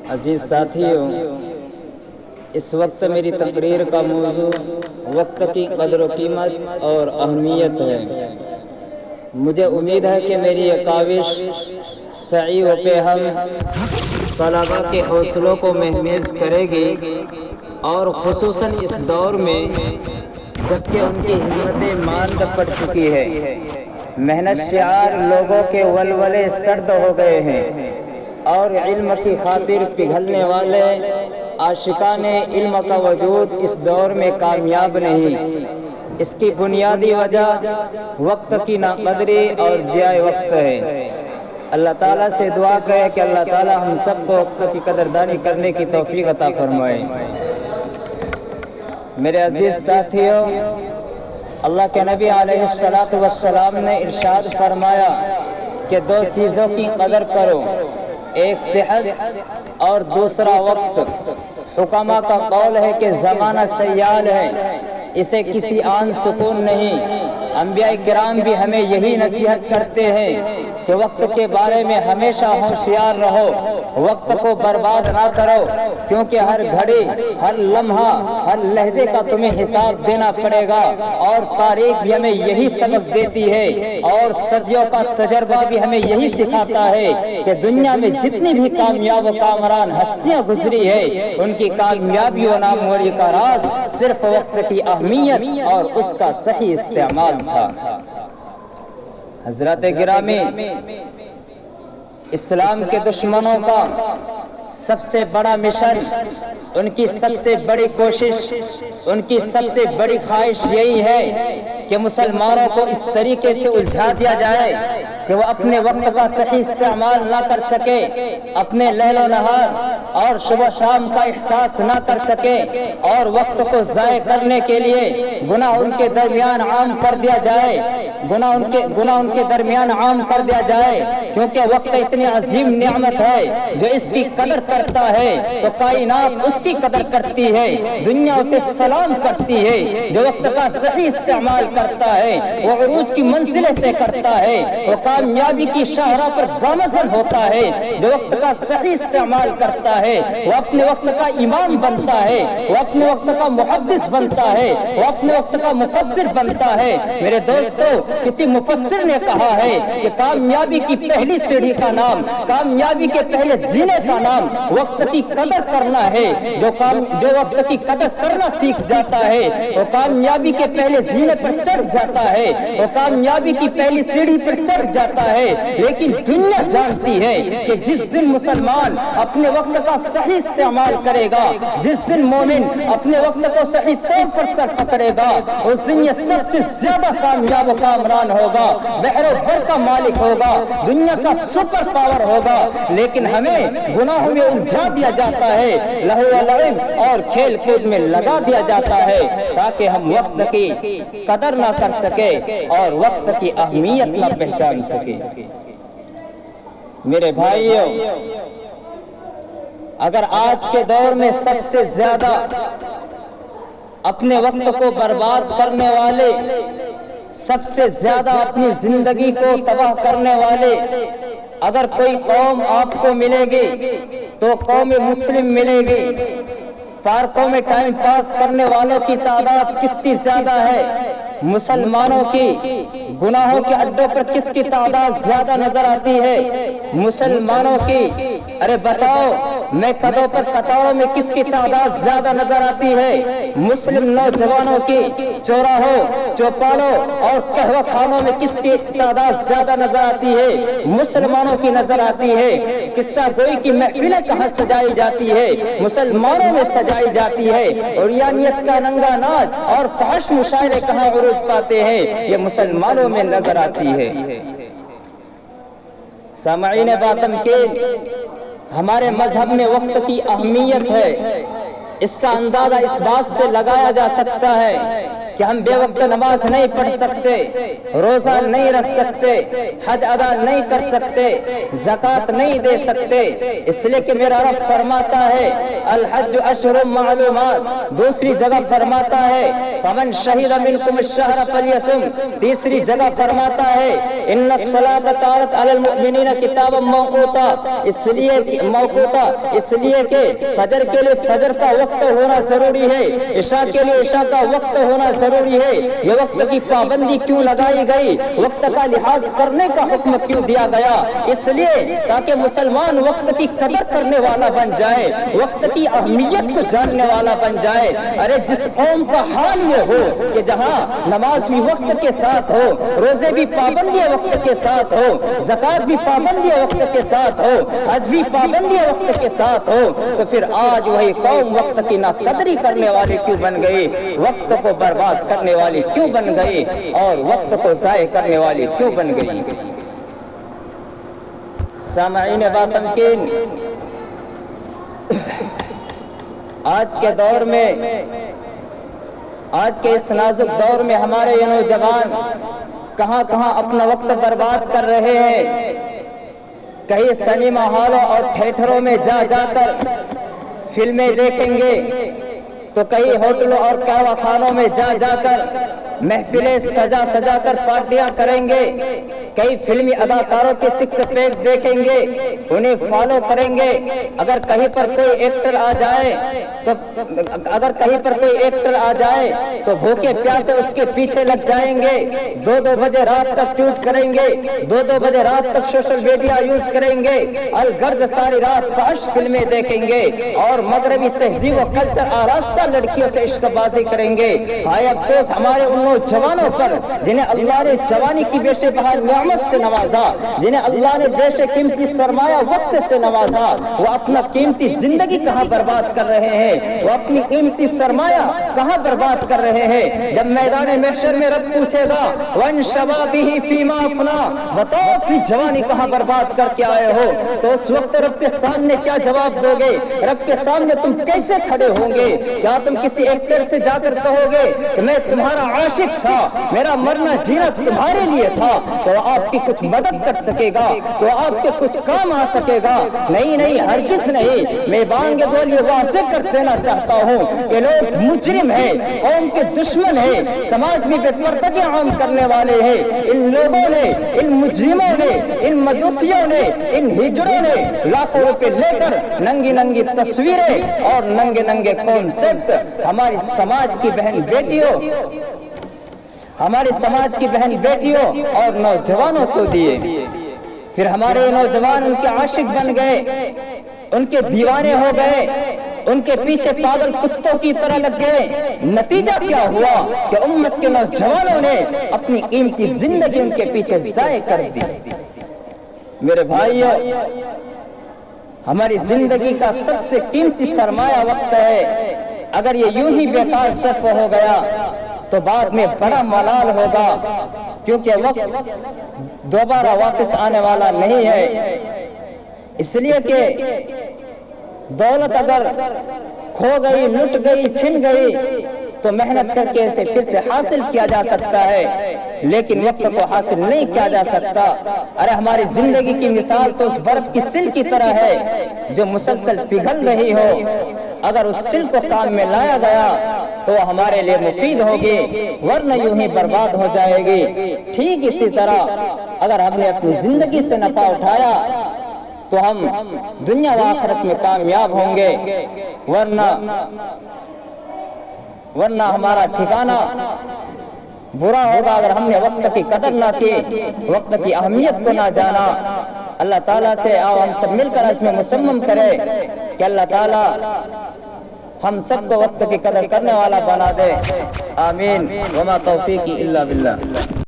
عزیز ساتھیوں، اس وقت میری تقریر کا موضوع وقت کی قدر و قیمت اور اہمیت ہے۔ مجھے امید ہے کہ میری یہ کاوش سعی و فہم طلباء کے حوصلوں کو مہمیز کرے گی، اور خصوصاً اس دور میں جبکہ ان کی ہمتیں ماند پڑ چکی ہے، محنت شعار لوگوں کے ولولے سرد ہو گئے ہیں، اور علم کی خاطر پگھلنے والے عاشقان علم کا وجود اس دور میں کامیاب نہیں۔ اس کی بنیادی وجہ وقت کی ناقدری اور ضیاع وقت ہے۔ اللہ تعالیٰ سے دعا کرے کہ اللہ تعالیٰ ہم سب کو وقت کی قدردانی کرنے کی توفیق عطا فرمائے۔ میرے عزیز ساتھیوں، اللہ کے نبی علیہ السلام نے ارشاد فرمایا کہ دو چیزوں کی قدر کرو، ایک صحت اور دوسرا وقت۔ حکماء کا قول ہے کہ زمانہ سیال ہے، اسے کسی آن سکون نہیں۔ انبیاء کرام بھی ہمیں یہی نصیحت کرتے ہیں کہ وقت کے بارے میں ہمیشہ ہوشیار رہو، وقت کو برباد نہ کرو، کیونکہ ہر گھڑی، ہر لمحہ، ہر لحظے کا تمہیں حساب دینا پڑے گا۔ اور تاریخ بھی ہمیں یہی سبق دیتی ہے، اور صدیوں کا تجربہ بھی ہمیں یہی سکھاتا ہے کہ دنیا میں جتنی بھی کامیاب و کامران ہستیاں گزری ہے، ان کی کامیابی و ناموری کا راز صرف وقت کی اہمیت اور اس کا صحیح استعمال تھا۔ حضرات گرامی، اسلام کے دشمنوں کا سب سے بڑا مشن، ان کی سب سے بڑی کوشش، ان کی سب سے بڑی خواہش یہی ہے کہ مسلمانوں کو اس طریقے سے الجھا دیا جائے کہ وہ اپنے وقت کا صحیح استعمال نہ کر سکے، اپنے لیل و نہار اور صبح شام کا احساس نہ کر سکے، اور وقت کو ضائع کرنے کے لیے گناہ ان کے درمیان عام کر دیا جائے، گناہ ان کے درمیان عام کر دیا جائے، کیونکہ وقت اتنی عظیم نعمت ہے، جو اس کی قدر کرتا ہے تو کائنات اس کی قدر کرتی ہے، دنیا اسے سلام کرتی ہے۔ جو وقت کا صحیح استعمال کرتا ہے وہ عروج کی منزلیں طے کرتا ہے، وہ کامیابی کی شاہراہ پر گامزن ہوتا ہے۔ جو وقت کا صحیح استعمال کرتا ہے وہ اپنے وقت کا امام بنتا ہے، وہ اپنے وقت کا محدث بنتا ہے، وہ اپنے وقت کا مفسر بنتا ہے۔ میرے دوستو، کسی مفسر نے کہا ہے کہ کامیابی کی پہلی سیڑھی کا نام، کامیابی کے پہلے زینے کا نام وقت کی قدر کرنا ہے۔ جو وقت کی قدر کرنا سیکھ جاتا ہے وہ کامیابی کے پہلے زینے پر چڑھ جاتا ہے، وہ کامیابی کی پہلی سیڑھی پر چڑھ جاتا ہے۔ لیکن دنیا جانتی ہے کہ جس دن مسلمان اپنے وقت کا صحیح استعمال کرے گا، جس دن مومن اپنے وقت کو صحیح طور پر سر پکڑے گا، اس دن یہ سب سے زیادہ کامیاب و کامران ہوگا، بحر و بر کا مالک ہوگا، دنیا کا سپر پاور ہوگا۔ لیکن ہمیں گناہوں میں الجھا دیا جاتا ہے، لہو و لعب اور کھیل کود میں لگا دیا جاتا ہے، تاکہ ہم وقت کی قدر نہ کر سکے اور وقت کی اہمیت نہ پہچان سکے۔ میرے بھائیوں، اگر آج کے دور میں سب سے زیادہ اپنے وقت کو برباد کرنے والے، سب سے زیادہ اپنی زندگی کو تباہ کرنے والے اگر کوئی قوم آپ کو ملے گی تو قوم مسلم ملے گی۔ پارکوں میں ٹائم پاس کرنے والوں کی تعداد کس کی زیادہ ہے؟ مسلمانوں کی۔ گناہوں کے اڈوں پر کس کی تعداد زیادہ نظر آتی ہے؟ مسلمانوں کی۔ ارے بتاؤ، میں قدوں پر قطاروں میں کس کی تعداد زیادہ نظر آتی ہے؟ مسلم نوجوانوں کی۔ چوراہوں، چوپالوں اور قہوہ خانوں میں کس کی تعداد زیادہ نظر آتی ہے؟ مسلمانوں کی نظر آتی ہے۔ قصہ گوئی کی محفلیں کہاں سجائی جاتی ہے؟ مسلمانوں میں سجائی جاتی ہے۔ عریانیت کا ننگا ناچ اور فحش مشاعرے کہاں عروج پاتے ہیں؟ یہ مسلمانوں میں نظر آتی ہے۔ سامعین باطن کے، ہمارے مذہب میں وقت کی اہمیت ہے۔ اس کا اندازہ اس بات سے لگایا جا سکتا ہے کہ ہم بے وقت نماز نہیں پڑھ سکتے، روزہ نہیں رکھ سکتے، حج ادا نہیں کر سکتے، زکوٰۃ نہیں دے سکتے، اس لیے کہ میرا رب فرماتا ہے الحج اشہر معلومات، دوسری جگہ فرماتا ہے فمن شہد منکم الشہر فلیصم، تیسری جگہ فرماتا ہے ان الصلاۃ کانت علی المؤمنین کتابا موقوتا، اس لیے کہ فجر کے لیے فجر کا وقت ہونا ضروری ہے، عشاء کے لیے عشاء کا وقت ہونا ضروری ہے۔ یہ وقت کی پابندی کیوں لگائی گئی، وقت کا لحاظ کرنے کا حکم کیوں دیا گیا؟ اس لیے تاکہ مسلمان وقت کی قدر کرنے والا بن جائے، وقت کی اہمیت کو جاننے والا بن جائے۔ ارے جس قوم کا حال یہ ہو کہ جہاں نماز بھی وقت کے ساتھ ہو، روزے بھی پابندی وقت کے ساتھ ہو، زکوٰۃ بھی پابندی وقت کے ساتھ ہو، حج بھی پابندی وقت کے ساتھ ہو، تو پھر آج وہی قوم وقت کی ناقدری کرنے والی کیوں بن گئی، وقت کو برباد کرنے والی کیوں بن گئی، اور وقت کو ضائع کرنے والی کیوں بن گئی؟ سامعین باتمکین، آج کے دور میں، آج کے اس نازک دور میں ہمارے یہ نوجوان کہاں کہاں اپنا وقت برباد کر رہے ہیں۔ کہیں سنیما ہالوں اور تھیٹروں میں جا جا کر فلمیں دیکھیں گے، تو کئی ہوٹلوں اور قہوہ خانوں میں جا جا کر محفلیں سجا سجا کر پارٹیاں کریں گے، کئی فلمی اداکاروں کے سکس پیک دیکھیں گے، انہیں فالو کریں گے۔ اگر کہیں پر کوئی ایکٹر آ جائے تو بھوکے پیاسے اس کے پیچھے لگ جائیں گے، 2 بجے رات تک ٹویٹ کریں گے، 2 بجے رات تک سوشل میڈیا یوز کریں گے، الغرض ساری رات فحش فلمیں دیکھیں گے، اور مغربی تہذیب و کلچر آراستہ لڑکیوں سے عشق بازی کریں گے۔ ہائے افسوس ہمارے ان نوجوانوں پر جنہیں اللہ نے جوانی کی بے شبہ نعمت سے نوازا، جنہیں اللہ نے بے شک قیمتی سرمایہ وقت سے نوازا، وہ اپنا قیمتی زندگی کہاں برباد کر رہے ہیں، وہ اپنی قیمتی سرمایہ کہاں برباد کر رہے ہیں؟ جب میدان محشر میں رب پوچھے گا وَإِن شَبَابِهِ فِيمَا أَفْنَىٰ، بتاؤ اپنی جوانی کہاں برباد کر کے آئے ہو، تو اس وقت رب کے سامنے کیا جواب دو گے؟ رب کے سامنے تم کیسے کھڑے ہوں گے؟ کیا تم کسی ایکٹر سے جا کر کہو گے کہ میں تمہارا عاشق تھا، میرا مرنا جینا تمہارے لیے تھا، تو آپ کی کچھ مدد کر سکے گا، تو آپ کے کچھ کام آ سکے گا؟ نہیں، ہرگز نہیں۔ میں بانگ دول یہ واضح کر دینا چاہتا ہوں کہ لوگ مجرم ہیں، قوم کے دشمن ہیں، سماج میں بے پردگی عام کرنے والے ہیں۔ ان لوگوں نے، ان مجرموں نے، ان مجوسیوں نے، ان ہجڑوں نے لاکھوں روپے لے کر ننگی تصویریں اور ننگے کانسیپٹ ہماری سماج کی بہن بیٹیوں اور نوجوانوں کو دیے، پھر ہمارے نوجوان ان کے عاشق بن گئے، ان کے دیوانے ہو گئے، ان کے پیچھے پاگل کتوں کی طرح لگ گئے۔ نتیجہ کیا ہوا کہ امت کے نوجوانوں نے اپنی قیمتی زندگی ان کے پیچھے ضائع کر دی۔ میرے بھائیو، ہماری زندگی کا سب سے قیمتی سرمایہ وقت ہے، اگر یہ یوں ہی بیکار صرف ہو گیا تو بعد میں بڑا ملال ہوگا، کیونکہ وقت دوبارہ واپس آنے والا نہیں ہے۔ اس لیے کہ دولت اگر کھو گئی، لٹ گئی، چھن گئی تو محنت کر کے اسے پھر سے حاصل کیا جا سکتا ہے، لیکن وقت کو حاصل نہیں کیا جا سکتا۔ ارے ہماری زندگی کی مثال تو اس برف کی سل کی طرح ہے جو مسلسل پگھل رہی ہو، اگر اس سل کو کام میں لایا گیا تو وہ ہمارے لیے مفید ہوگی، ورنہ یوں ہی برباد ہو جائے گی۔ ٹھیک اسی طرح اگر ہم نے اپنی زندگی سے نفع اٹھایا تو ہم دنیا و آخرت میں کامیاب ہوں گے، ورنہ ہمارا ٹھکانہ برا ہوگا اگر ہم نے وقت کی قدر نہ کی، وقت کی اہمیت کو نہ جانا۔ اللہ تعالیٰ سے آؤ ہم سب مل کر اس میں مصمم کریں کہ اللہ تعالیٰ ہم سب کو وقت کی قدر کرنے والا بنا دے۔ آمین۔ وما توفیقی الا باللہ۔